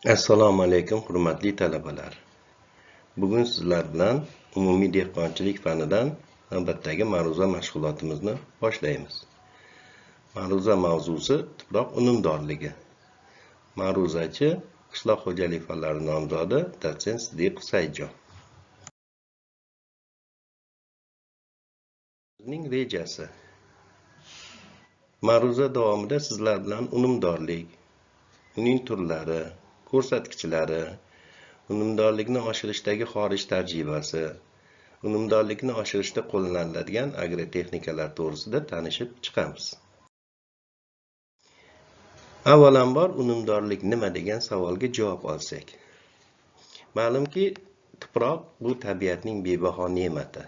Assalomu alaykum, hurmatli talabalar. Bugun sizlar bilan umumiy dehqonchilik fanidan navbatdagi ma'ruza mashg'ulotimizni boshlaymiz. Ma'ruza mavzusi tuproq unumdorligi. Ma'ruzachi qishloq xo'jalik fanlari nomzodi dotsent Sidiqov Saidjon. Bizning rejasi. Ma'ruza davomida sizlar bilan unumdorlik, uning turlari, ko'rsatkichlari, unumdorlikni oshirishdagi xorij tajribasi, unumdorlikni oshirishda qo'llaniladigan agrotexnikalar to'g'risida tanishib chiqamiz. Avvalambor unumdorlik nima degan savolga javob olsak. Ma'lumki, tuproq bu tabiatning bebaho ne'mati.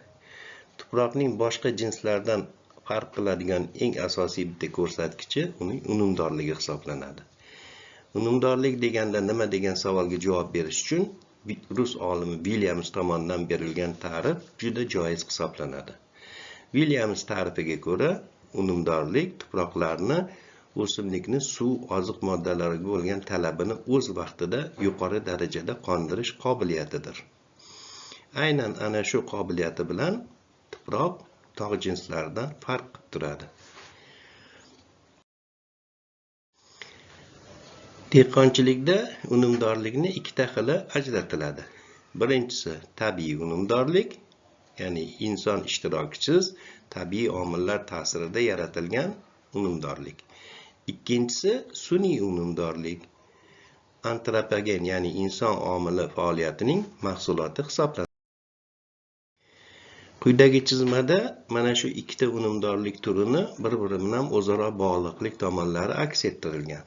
Tuproqning boshqa jinslardan farq qiladigan eng asosiy bitta ko'rsatkichi uning unumdorligi hisoblanadi. Unumdorlik deganda nima degan savolga javob berish uchun rus olimi Williams tomonidan berilgan ta'rif juda joiz hisoblanadi. Williams ta'rifiga ko'ra, unumdorlik tuproqlarni o'simlikni suv, oziq moddalariga bo'lgan talabini o'z vaqtida yuqori darajada qondirish qobiliyatidir. Aynan ana shu qobiliyati bilan tuproq tog' jinslaridan farq qilib turadi. Dehqonchilikda unumdorlikni ikkita xili ajratiladi. Birinchisi tabiiy unumdorlik, ya'ni inson ishtirokisiz tabiiy omillar ta'sirida yaratilgan unumdorlik. Ikkinchisi sun'iy unumdorlik, antropogen, ya'ni inson omili faoliyatining mahsuloti hisoblanadi. Quyidagi chizmada mana shu ikkita unumdorlik turini bir-biri bilan o'zaro bog'liqlik tomonlari aks ettirilgan.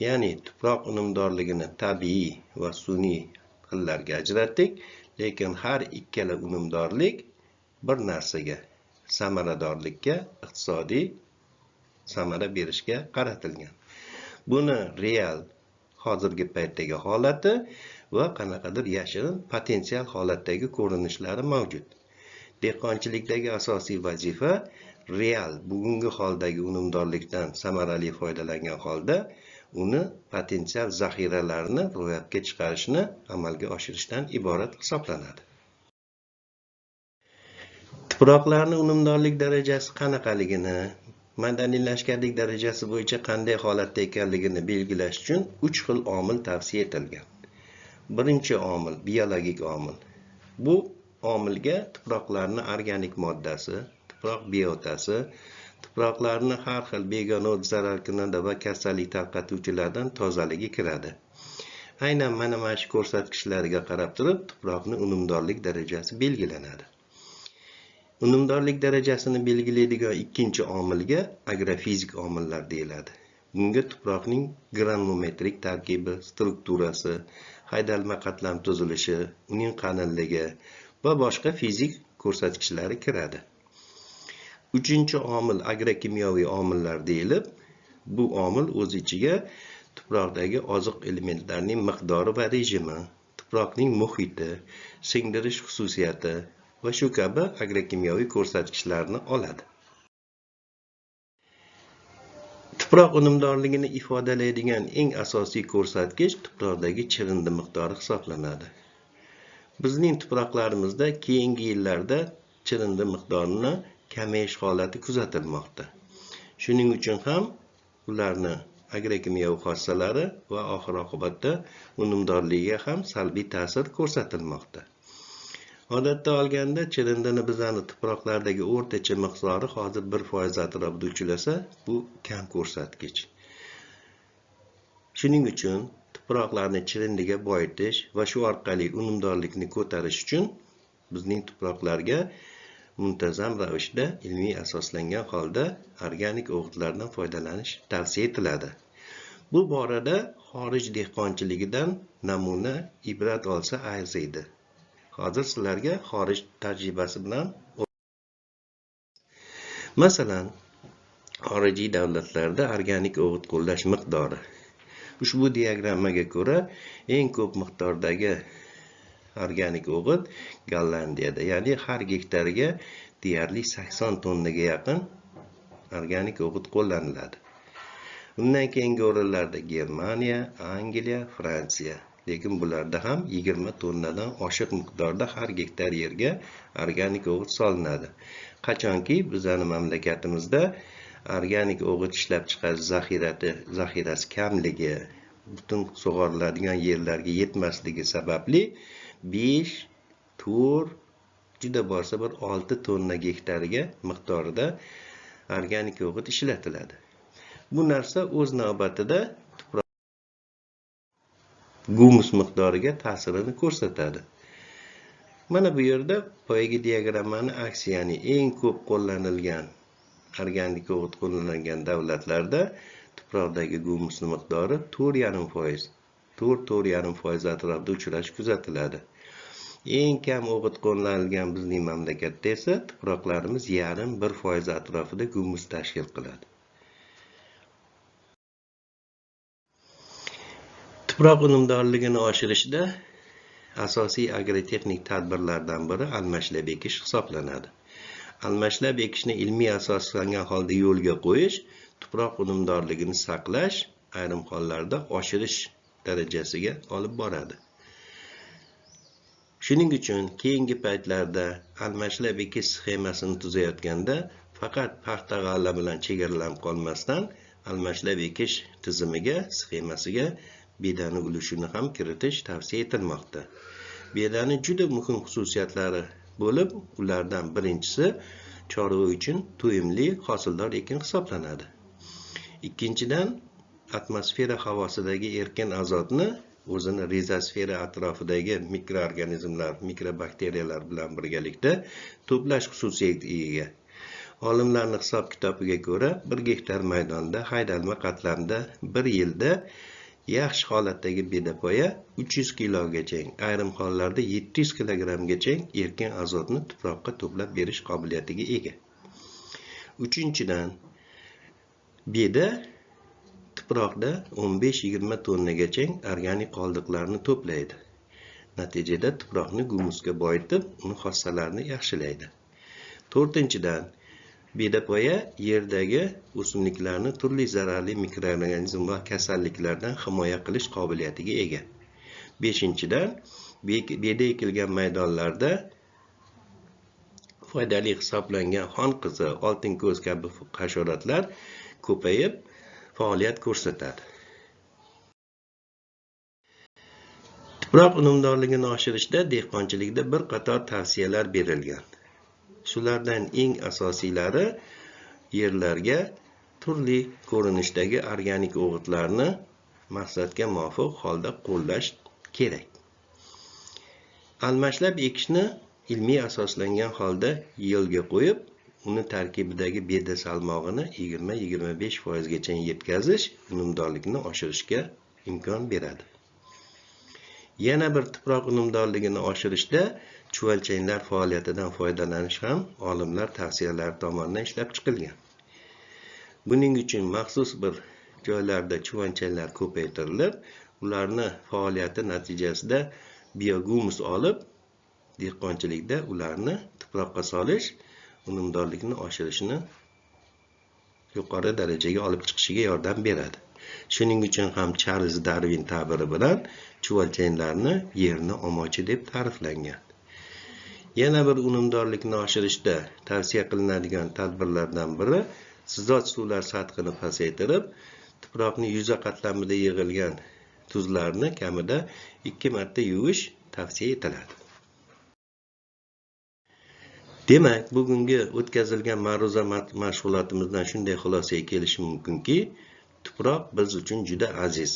Ya'ni tuproq unumdorligini tabiiy va sun'iy xillarga ajratdik, lekin har ikkala unumdorlik bir narsaga, samaradorlikka, iqtisodiy samara berishga qaratilgan. Buni real hozirgi paytdagi holati va qanaqadir yashirin potensial holatdagi ko'rinishlari mavjud. Dehqonchilikdagi asosiy vazifa real bugungi holdagi unumdorlikdan samarali foydalangan holda uni potensial zaxiralarini ro'yobga chiqarishni amalga oshirishdan iborat hisoblanadi. Tuproqlarning unumdorlik darajasi qanaqaligini, madaniylashganlik darajasi bo'yicha qanday holatda ekanligini belgilash uchun 3 xil omil tavsiya etilgan. Birinchi omil biologik omil. Bu omilga tuproqlarning organik moddasi, tuproq biotasi, tuproqlarni har xil begona o't, zararkunanda va kasallik tarqatuvchilardan tozaligi kiradi. Aynan mana shu ko'rsatkichlarga qarab turib, tuproqning unumdorlik darajasi belgilanadi. Unumdorlik darajasini belgilaydigan ikkinchi omilga agrofizik omillar deyiladi. Bunga tuproqning granulometrik tarkibi, strukturasi, haydalma qatlam tuzilishi, uning qalinligi va boshqa fizik ko'rsatkichlari kiradi. Uchinchi omil agrokimyoviy omillar deyilib, bu omil o'z ichiga tuproqdagi oziq elementlarning miqdori va rejimi, tuproqning muhiti, singdirish xususiyati va shu kabi agrokimyoviy ko'rsatkichlarni oladi. Tuproq unumdorligini ifodalaydigan eng asosiy ko'rsatkich tuproqdagi chirindi miqdori hisoblanadi. Bizning tuproqlarimizda keyingi yillarda chirindi miqdorini kamayish holati kuzatilmoqda. Shuning uchun ham ularni agrokimyoviy xossalari va oxir-oqibatda unumdorligiga ham salbiy ta'sir ko'rsatilmoqda. Odatda olganda chirindini bizani tuproqlardagi o'rtacha miqdori hozir 1% atrofida uchrasa, bu kam ko'rsatkich. Shuning uchun tuproqlarni chirindiga boyitish va shu orqali unumdorlikni ko'tarish uchun bizning tuproqlarga muntazam ravishda ilmiy asoslangan holda organik o'g'itlardan foydalanish tavsiya etiladi. Bu borada xorij dehqonchiligidan namuna ibrat olsa arziydi. Hozir sizlarga xorij tajribasi bilan masalan, xorijiy davlatlarda organik o'g'it qo'llash miqdori. Ushbu diagrammaga ko'ra eng ko'p miqdordagi organik o'g'it Gollandiyada, ya'ni har gektarga deyarli 80 tonnaga yaqin organik o'g'it qo'llaniladi. Undan keyingi o'rinlarda Germaniya, Angliya, Fransiya. Lekin bularda ham 20 tonnadan oshiq miqdorda har gektar yerga organik o'g'it solinadi. Qachonki bizning mamlakatimizda organik o'g'it ishlab chiqarish zaxirasi kamligi, butun sug'oriladigan yerlarga yetmasligi sababli 5, 4, juda bo'lsa bir 6 tonna gektariga miqdorida organik o'g'it ishlatiladi. Bu narsa o'z navbatida gumus miqdoriga ta'sirini ko'rsatadi. Mana bu yerda poyga diagrammani aksi, ya'ni eng ko'p qo'llanilgan organik o'g'it qo'llanilgan davlatlarda tuproqdagi gumus miqdori 4,5%, 4,5% atrofida uchrashi kuzatiladi. Eng kam o'g'it qo'llanilgan bizning mamlakatda esa tuproqlarimiz 0,5% atrofida gumus tashkil qiladi. Tuproq unumdorligini oshirishda asosiy agrotexnik tadbirlardan biri almashlab ekish hisoblanadi. Almashlab ekishni ilmiy asoslangan holda yo'lga qo'yish tuproq unumdorligini saqlash, ayrim hollarda oshirish darajasiga olib boradi. Shuning uchun keyingi paytlarda almashlab ekish sxemasini tuzayotganda faqat paxta g'alla bilan chegaralanib qolmasdan almashlab ekish tizimiga, sxemasiga bedani ulushini ham kiritish tavsiya etilmoqda. Bedani juda muhim xususiyatlari bo'lib, ulardan birinchisi chorva uchun to'yimli hosildor ekin hisoblanadi. Ikkinchidan, atmosfera havosidagi erkin azotni o'zini rizosfera atrofidagi mikroorganizmlar, mikrobakteriyalar bilan birgalikda to'plash xususiyatiga ega. Olimlarning hisob-kitobiga ko'ra, 1 gektar maydonda haydalma qatlamda 1 yilda yaxshi holatdagi bedapoya 300 kilogacha, ayrim hollarda 700 kilogramgacha erkin azotni tuproqqa to'plab berish qobiliyatiga ega. Uchinchidan, beda tuproqda 15-20 tonnagacha organik qoldiqlarni to'playdi. Natijada tuproqni gumusga boyitib, uni xossalarini yaxshilaydi. To'rtinchidan, bedapoya yerdagi o'simliklarni turli zararli mikroorganizm va kasalliklardan himoya qilish qobiliyatiga ega. Beshinchidan, beda ekilgan maydonlarda foydali hisoblangan xon qizi, oltin ko'z kabi hasharotlar ko'payib faoliyat ko'rsatadi. Tuproq unumdorligini oshirishda dehqonchilikda bir qator tavsiyalar berilgan. Shulardan eng asosiylari yerlarga turli ko'rinishdagi organik o'g'itlarni maqsadga muvofiq holda qo'llash kerak. Almashlab ekishni ilmiy asoslangan holda yo'lga qo'yib, uni tarkibidagi beda salmog'ini 20-25% gacha yetkazish unumdorlikni oshirishga imkon beradi. Yana bir tuproq unumdorligini oshirishda chuvalchanglar faoliyatidan foydalanish ham olimlar tavsiyalari tomonidan ishlab chiqilgan. Buning uchun maxsus bir joylarda chuvalchanglar ko'paytirilib, ularni faoliyati natijasida biogumus olib, dehqonchilikda ularni tuproqqa solish unumdorlikni oshirishni yuqori darajaga olib chiqishiga yordam beradi. Shuning uchun ham Charles Darwin ta'biri bilan chuvalchanglarni yerni omochi deb ta'riflangan. Yana bir unumdorlikni oshirishda tavsiya qilinadigan tadbirlardan biri sizot suvlar sathini pasaytirib, tuproqning yuza qatlamida yig'ilgan tuzlarni kamida 2 marta yuvish tavsiya etiladi. Demak, bugungi o'tkazilgan ma'ruza mashg'ulotimizdan shunday xulosaga kelish mumkinki, tuproq biz uchun juda aziz.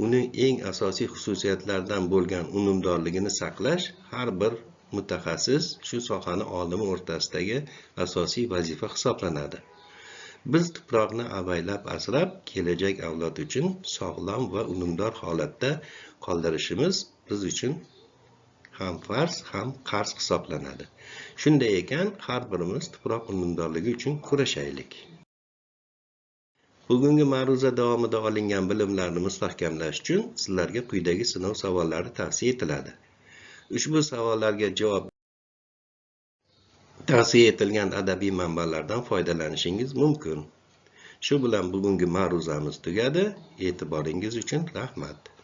Uning eng asosiy xususiyatlaridan bo'lgan unumdorligini saqlash har bir mutaxassis, shu sohani olimi o'rtasidagi asosiy vazifa hisoblanadi. Biz tuproqni avaylab asrab, kelajak avlod uchun sog'lom va unumdor holatda qoldirishimiz biz uchun ham farz, ham qarz hisoblanadi. Shunday ekan, har birimiz tuproq unumdorligi uchun kurashaylik. Bugungi ma'ruza davomida olingan bilimlarni mustahkamlash uchun sizlarga quyidagi sinov savollari tavsiya etiladi. Ushbu savollarga javob tavsiya etilgan adabiy manbalardan foydalanishingiz mumkin. Shu bilan bugungi ma'ruzamiz tugadi. E'tiboringiz uchun rahmat.